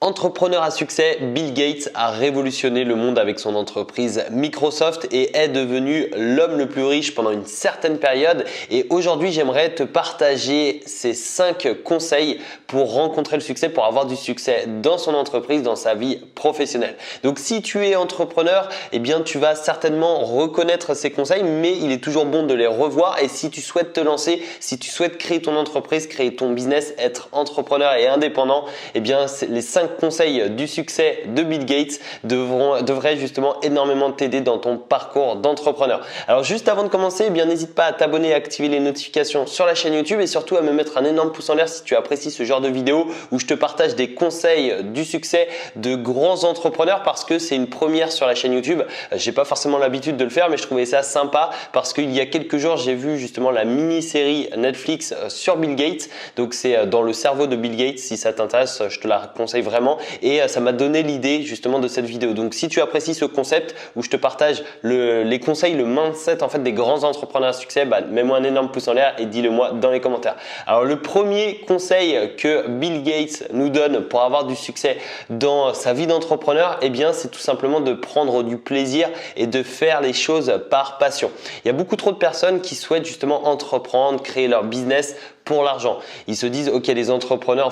Entrepreneur à succès, Bill Gates a révolutionné le monde avec son entreprise Microsoft et est devenu l'homme le plus riche pendant une certaine période. Et aujourd'hui, j'aimerais te partager ces 5 conseils pour rencontrer le succès, pour avoir du succès dans son entreprise, dans sa vie professionnelle. Donc si tu es entrepreneur, eh bien tu vas certainement reconnaître ces conseils, mais il est toujours bon de les revoir. Et si tu souhaites te lancer, si tu souhaites créer ton entreprise, créer ton business, être entrepreneur et indépendant, eh bien les 5 conseils du succès de Bill Gates devraient justement énormément t'aider dans ton parcours d'entrepreneur. Alors juste avant de commencer, eh bien n'hésite pas à t'abonner et à activer les notifications sur la chaîne YouTube et surtout à me mettre un énorme pouce en l'air si tu apprécies ce genre de vidéo où je te partage des conseils du succès de grands entrepreneurs, parce que c'est une première sur la chaîne YouTube. J'ai pas forcément l'habitude de le faire, mais je trouvais ça sympa parce qu'il y a quelques jours, j'ai vu justement la mini-série Netflix sur Bill Gates. Donc c'est dans le cerveau de Bill Gates. Si ça t'intéresse, je te la conseille vraiment. Et ça m'a donné l'idée justement de cette vidéo. Donc si tu apprécies ce concept où je te partage les conseils, le mindset en fait des grands entrepreneurs à succès, mets-moi un énorme pouce en l'air et dis-le moi dans les commentaires. Alors le premier conseil que Bill Gates nous donne pour avoir du succès dans sa vie d'entrepreneur, eh bien c'est tout simplement de prendre du plaisir et de faire les choses par passion. Il y a beaucoup trop de personnes qui souhaitent justement entreprendre, créer leur business pour l'argent. Ils se disent ok, les entrepreneurs,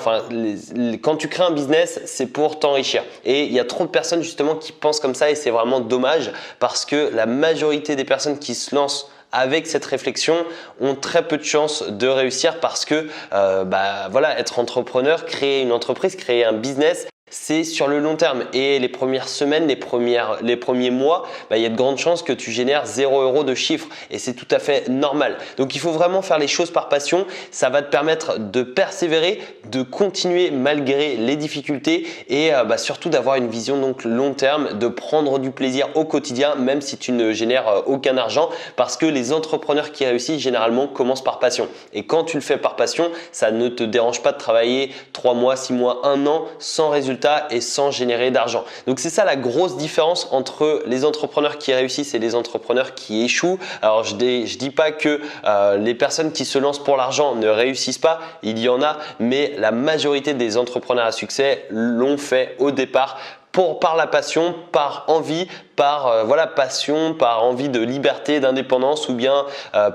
quand tu crées un business, c'est pour t'enrichir. Et il y a trop de personnes justement qui pensent comme ça et c'est vraiment dommage parce que la majorité des personnes qui se lancent avec cette réflexion ont très peu de chances de réussir parce que être entrepreneur, créer une entreprise, créer un business, c'est sur le long terme et les premières semaines, les premiers mois, il y a de grandes chances que tu génères 0 € de chiffre et c'est tout à fait normal. Donc il faut vraiment faire les choses par passion. Ça va te permettre de persévérer, de continuer malgré les difficultés et surtout d'avoir une vision donc long terme, de prendre du plaisir au quotidien même si tu ne génères aucun argent, parce que les entrepreneurs qui réussissent généralement commencent par passion. Et quand tu le fais par passion, ça ne te dérange pas de travailler 3 mois, 6 mois, 1 an sans résultat et sans générer d'argent. Donc c'est ça la grosse différence entre les entrepreneurs qui réussissent et les entrepreneurs qui échouent. Alors je dis pas que les personnes qui se lancent pour l'argent ne réussissent pas, il y en a, mais la majorité des entrepreneurs à succès l'ont fait au départ par la passion, par envie, par passion, par envie de liberté, d'indépendance, ou bien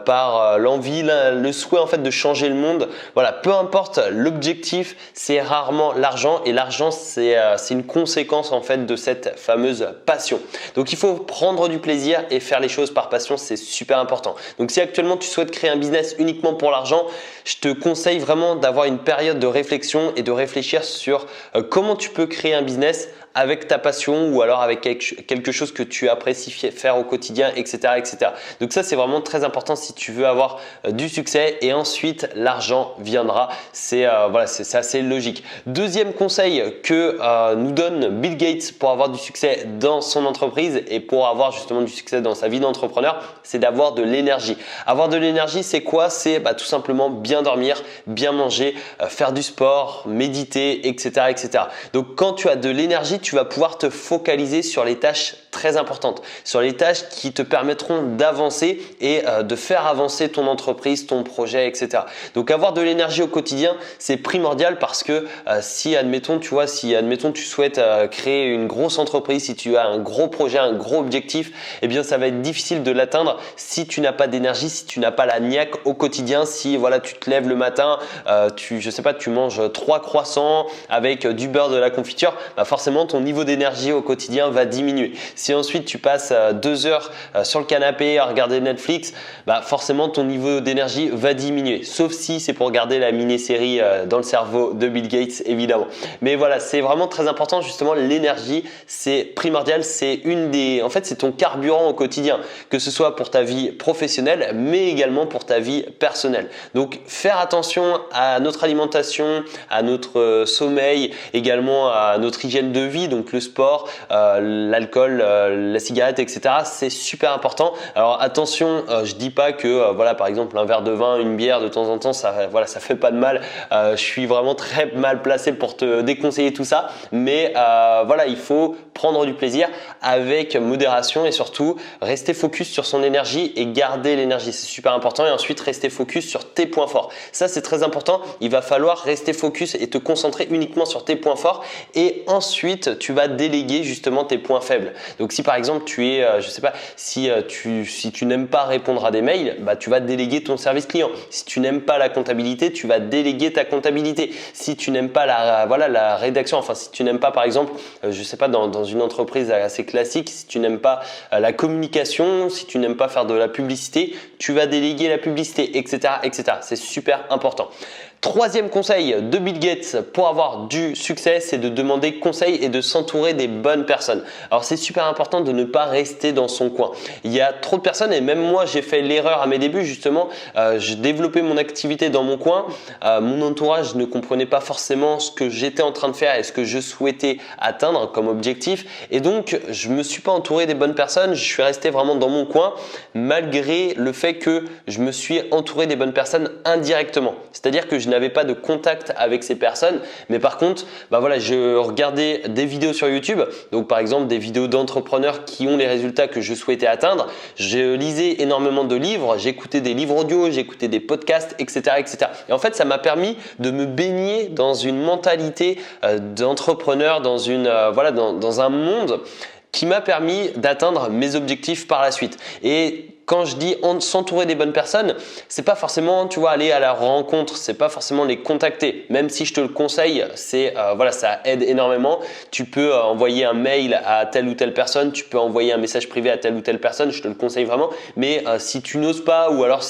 par l'envie, le souhait en fait de changer le monde. Voilà, peu importe l'objectif, c'est rarement l'argent, et l'argent c'est une conséquence en fait de cette fameuse passion. Donc il faut prendre du plaisir et faire les choses par passion, c'est super important. Donc si actuellement tu souhaites créer un business uniquement pour l'argent, je te conseille vraiment d'avoir une période de réflexion et de réfléchir sur comment tu peux créer un business avec ta passion ou alors avec quelque chose que tu apprécies faire au quotidien, etc. etc. Donc ça, c'est vraiment très important si tu veux avoir du succès, et ensuite l'argent viendra. C'est assez logique. Deuxième conseil que nous donne Bill Gates pour avoir du succès dans son entreprise et pour avoir justement du succès dans sa vie d'entrepreneur, c'est d'avoir de l'énergie. Avoir de l'énergie, c'est quoi? C'est tout simplement bien dormir, bien manger, faire du sport, méditer, etc. etc. Donc quand tu as de l'énergie, tu vas pouvoir te focaliser sur les tâches très importantes, sur les tâches qui te permettront d'avancer et de faire avancer ton entreprise, ton projet, etc. Donc avoir de l'énergie au quotidien, c'est primordial, parce que si admettons tu souhaites créer une grosse entreprise, si tu as un gros projet, un gros objectif, eh bien ça va être difficile de l'atteindre si tu n'as pas d'énergie, si tu n'as pas la niaque au quotidien. Si tu te lèves le matin, tu manges 3 croissants avec du beurre, de la confiture, forcément ton niveau d'énergie au quotidien va diminuer. Si ensuite tu passes 2 heures sur le canapé à regarder Netflix, forcément ton niveau d'énergie va diminuer. Sauf si c'est pour regarder la mini-série dans le cerveau de Bill Gates, évidemment. Mais voilà, c'est vraiment très important justement. L'énergie, c'est primordial. C'est c'est ton carburant au quotidien, que ce soit pour ta vie professionnelle, mais également pour ta vie personnelle. Donc faire attention à notre alimentation, à notre sommeil, également à notre hygiène de vie, donc le sport, l'alcool, la cigarette, etc. C'est super important. Alors attention, je dis pas que voilà, par exemple un verre de vin, une bière de temps en temps, ça fait pas de mal. Je suis vraiment très mal placé pour te déconseiller tout ça, mais voilà, il faut prendre du plaisir avec modération et surtout rester focus sur son énergie et garder l'énergie, c'est super important. Et ensuite rester focus sur tes points forts, ça c'est très important. Il va falloir rester focus et te concentrer uniquement sur tes points forts et ensuite tu vas déléguer justement tes points faibles. Donc si par exemple tu es, je sais pas, si tu n'aimes pas répondre à des mails, bah tu vas déléguer ton service client. Si tu n'aimes pas la comptabilité, tu vas déléguer ta comptabilité. Si tu n'aimes pas la rédaction, enfin si tu n'aimes pas par exemple, je sais pas, dans une entreprise assez classique, si tu n'aimes pas la communication, si tu n'aimes pas faire de la publicité, tu vas déléguer la publicité, etc., etc. C'est super important. Troisième conseil de Bill Gates pour avoir du succès, c'est de demander conseil et de s'entourer des bonnes personnes. Alors c'est super important de ne pas rester dans son coin. Il y a trop de personnes et même moi j'ai fait l'erreur à mes débuts justement. J'ai développé mon activité dans mon coin. Mon entourage ne comprenait pas forcément ce que j'étais en train de faire et ce que je souhaitais atteindre comme objectif. Et donc je me suis pas entouré des bonnes personnes. Je suis resté vraiment dans mon coin malgré le fait que je me suis entouré des bonnes personnes indirectement. C'est-à-dire que je n'avais pas de contact avec ces personnes, mais par contre, bah voilà, je regardais des vidéos sur YouTube, donc par exemple des vidéos d'entrepreneurs qui ont les résultats que je souhaitais atteindre. Je lisais énormément de livres, j'écoutais des livres audio, j'écoutais des podcasts, etc., etc. Et en fait, ça m'a permis de me baigner dans une mentalité d'entrepreneur, dans un monde qui m'a permis d'atteindre mes objectifs par la suite. Et quand je dis s'entourer des bonnes personnes, c'est pas forcément, tu vois, aller à la rencontre, c'est pas forcément les contacter. Même si je te le conseille, ça aide énormément. Tu peux envoyer un mail à telle ou telle personne, tu peux envoyer un message privé à telle ou telle personne, je te le conseille vraiment. Mais si tu n'oses pas ou alors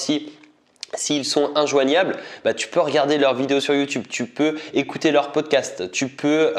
s'ils sont injoignables, bah, tu peux regarder leurs vidéos sur YouTube, tu peux écouter leurs podcasts, tu peux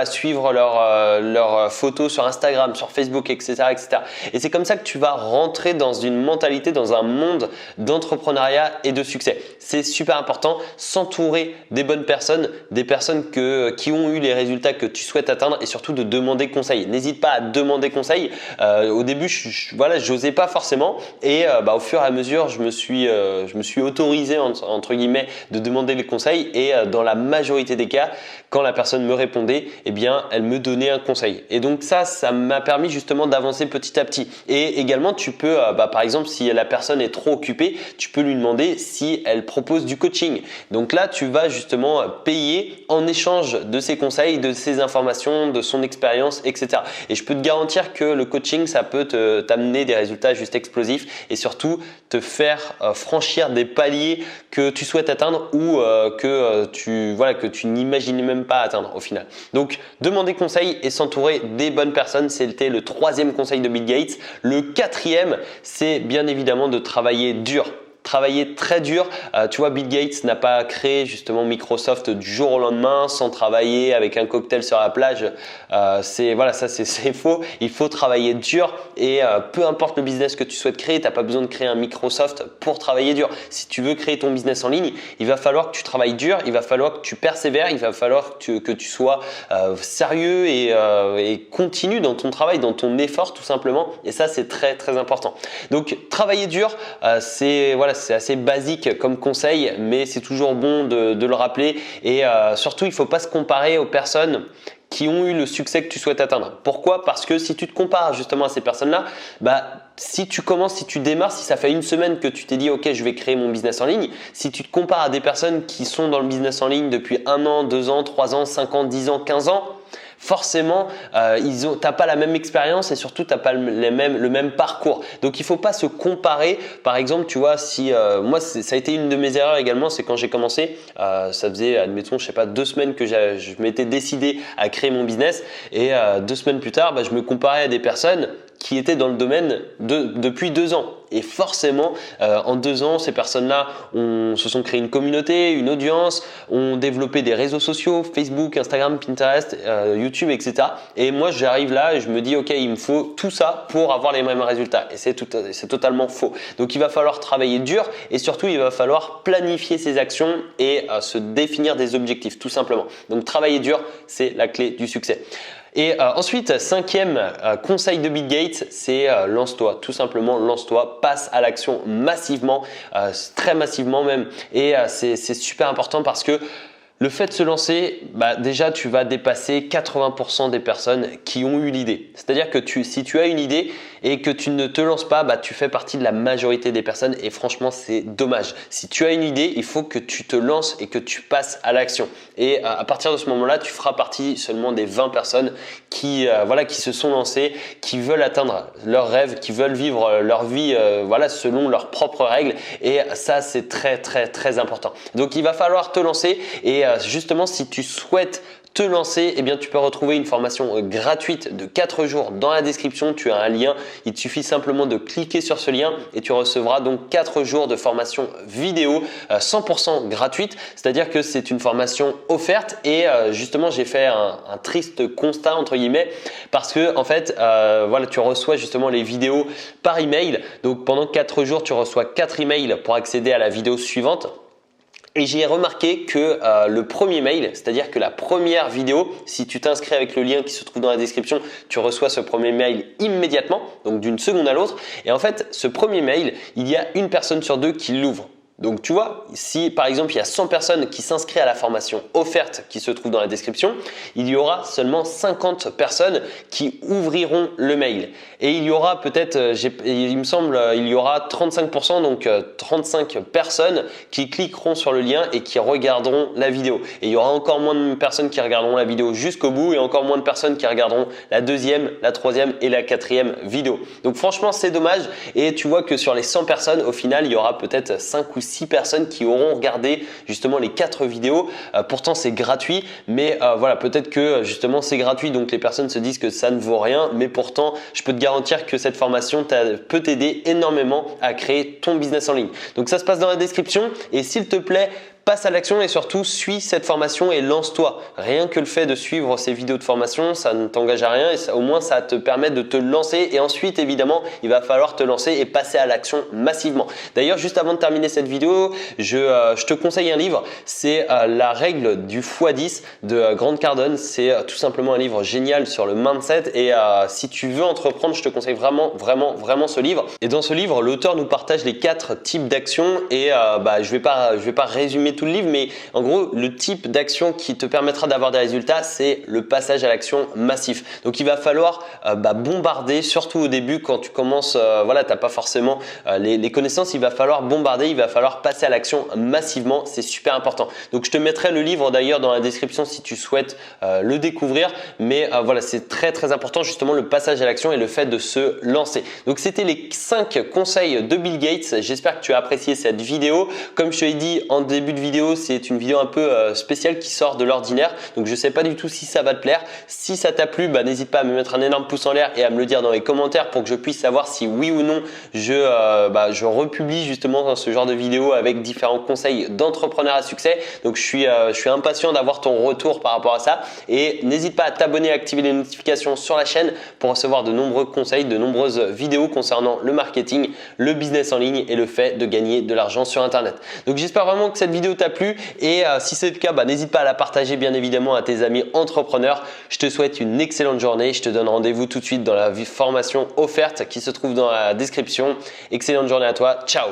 suivre leurs photos sur Instagram, sur Facebook, etc., etc. Et c'est comme ça que tu vas rentrer dans une mentalité, dans un monde d'entrepreneuriat et de succès. C'est super important, s'entourer des bonnes personnes, des personnes qui ont eu les résultats que tu souhaites atteindre et surtout de demander conseil. N'hésite pas à demander conseil. Au début, je n'osais pas forcément et au fur et à mesure, je me suis autorisé entre guillemets de demander les conseils et dans la majorité des cas, quand la personne me répondait, eh bien, elle me donnait un conseil. Et donc ça m'a permis justement d'avancer petit à petit. Et également, tu peux, par exemple, si la personne est trop occupée, tu peux lui demander si elle propose du coaching. Donc là, tu vas justement payer en échange de ses conseils, de ses informations, de son expérience, etc. Et je peux te garantir que le coaching, ça peut t'amener des résultats juste explosifs et surtout te faire franchir des paliers que tu souhaites atteindre ou que tu n'imaginais même pas atteindre au final. Donc, demander conseil et s'entourer des bonnes personnes, c'était le troisième conseil de Bill Gates. Le quatrième, c'est bien évidemment de travailler dur. Travailler très dur. Tu vois, Bill Gates n'a pas créé justement Microsoft du jour au lendemain sans travailler avec un cocktail sur la plage. C'est faux. Il faut travailler dur et peu importe le business que tu souhaites créer, tu n'as pas besoin de créer un Microsoft pour travailler dur. Si tu veux créer ton business en ligne, il va falloir que tu travailles dur, il va falloir que tu persévères, il va falloir que tu sois sérieux et continu dans ton travail, dans ton effort tout simplement. Et ça, c'est très très important. Donc, travailler dur, c'est assez basique comme conseil, mais c'est toujours bon de le rappeler. Et surtout, il ne faut pas se comparer aux personnes qui ont eu le succès que tu souhaites atteindre. Pourquoi ? Parce que si tu te compares justement à ces personnes-là, si tu démarres, si ça fait une semaine que tu t'es dit « Ok, je vais créer mon business en ligne », si tu te compares à des personnes qui sont dans le business en ligne depuis 1 an, 2 ans, 3 ans, 5 ans, 10 ans, 15 ans, forcément, t'as pas la même expérience et surtout t'as pas le même parcours. Donc il faut pas se comparer. Par exemple, tu vois, si moi ça a été une de mes erreurs également, c'est quand j'ai commencé, ça faisait, admettons, je sais pas, 2 semaines que je m'étais décidé à créer mon business et 2 semaines plus tard, je me comparais à des personnes qui étaient dans le domaine depuis 2 ans. et forcément en 2 ans, ces personnes-là se sont créées une communauté, une audience, ont développé des réseaux sociaux, Facebook, Instagram, Pinterest, YouTube, etc. Et moi, j'arrive là et je me dis, ok, il me faut tout ça pour avoir les mêmes résultats. Et c'est totalement faux. Donc, il va falloir travailler dur et surtout, il va falloir planifier ses actions et se définir des objectifs, tout simplement. Donc, travailler dur, c'est la clé du succès. Et ensuite, 5e conseil de Bill Gates, c'est lance-toi, tout simplement lance-toi, passe à l'action massivement, très massivement même. Et c'est super important parce que le fait de se lancer, déjà tu vas dépasser 80% des personnes qui ont eu l'idée. C'est-à-dire que si tu as une idée et que tu ne te lances pas, tu fais partie de la majorité des personnes et franchement c'est dommage. Si tu as une idée, il faut que tu te lances et que tu passes à l'action. Et à partir de ce moment-là, tu feras partie seulement des 20 personnes qui se sont lancées, qui veulent atteindre leurs rêves, qui veulent vivre leur vie selon leurs propres règles. Et ça c'est très très très important. Donc il va falloir te lancer et justement, si tu souhaites te lancer, eh bien, tu peux retrouver une formation gratuite de 4 jours dans la description. Tu as un lien. Il te suffit simplement de cliquer sur ce lien et tu recevras donc 4 jours de formation vidéo 100% gratuite. C'est-à-dire que c'est une formation offerte et justement, j'ai fait un triste constat entre guillemets parce que en fait, tu reçois justement les vidéos par email. Donc, pendant 4 jours, tu reçois 4 emails pour accéder à la vidéo suivante. Et j'ai remarqué que le premier mail, c'est-à-dire que la première vidéo, si tu t'inscris avec le lien qui se trouve dans la description, tu reçois ce premier mail immédiatement, donc d'une seconde à l'autre. Et en fait, ce premier mail, il y a une personne sur 2 qui l'ouvre. Donc tu vois, si par exemple il y a 100 personnes qui s'inscrivent à la formation offerte qui se trouve dans la description, il y aura seulement 50 personnes qui ouvriront le mail. Et il y aura peut-être, il me semble, il y aura 35%, donc 35 personnes qui cliqueront sur le lien et qui regarderont la vidéo. Et il y aura encore moins de personnes qui regarderont la vidéo jusqu'au bout et encore moins de personnes qui regarderont la 2e, la 3e et la 4e vidéo. Donc franchement, c'est dommage. Et tu vois que sur les 100 personnes, au final, il y aura peut-être 5 ou 6 personnes qui auront regardé justement les 4 vidéos. Pourtant, c'est gratuit, mais peut-être que justement c'est gratuit, donc les personnes se disent que ça ne vaut rien. Mais pourtant, je peux te garantir que cette formation peut t'aider énormément à créer ton business en ligne. Donc ça se passe dans la description et s'il te plaît, passe à l'action et surtout suis cette formation et lance-toi. Rien que le fait de suivre ces vidéos de formation, ça ne t'engage à rien et ça, au moins ça te permet de te lancer et ensuite évidemment il va falloir te lancer et passer à l'action massivement. D'ailleurs juste avant de terminer cette vidéo, je te conseille un livre, c'est La règle du x10 de Grant Cardone. C'est tout simplement un livre génial sur le mindset et si tu veux entreprendre, je te conseille vraiment ce livre. Et dans ce livre, l'auteur nous partage les 4 types d'actions et je vais pas résumer tout le livre, mais en gros, le type d'action qui te permettra d'avoir des résultats, c'est le passage à l'action massif. Donc, il va falloir bombarder, surtout au début quand tu commences, t'as pas forcément les connaissances, il va falloir bombarder, il va falloir passer à l'action massivement, c'est super important. Donc, je te mettrai le livre d'ailleurs dans la description si tu souhaites le découvrir, mais c'est très important justement le passage à l'action et le fait de se lancer. Donc, c'était les 5 conseils de Bill Gates. J'espère que tu as apprécié cette vidéo. Comme je te l'ai dit en début de vidéo, c'est une vidéo un peu spéciale qui sort de l'ordinaire. Donc, je ne sais pas du tout si ça va te plaire. Si ça t'a plu, n'hésite pas à me mettre un énorme pouce en l'air et à me le dire dans les commentaires pour que je puisse savoir si oui ou non je republie justement ce genre de vidéo avec différents conseils d'entrepreneurs à succès. Donc, je suis impatient d'avoir ton retour par rapport à ça. Et n'hésite pas à t'abonner et à activer les notifications sur la chaîne pour recevoir de nombreux conseils, de nombreuses vidéos concernant le marketing, le business en ligne et le fait de gagner de l'argent sur Internet. Donc, j'espère vraiment que cette vidéo t'a plu et si c'est le cas, n'hésite pas à la partager bien évidemment à tes amis entrepreneurs. Je te souhaite une excellente journée. Je te donne rendez-vous tout de suite dans la formation offerte qui se trouve dans la description. Excellente journée à toi. Ciao!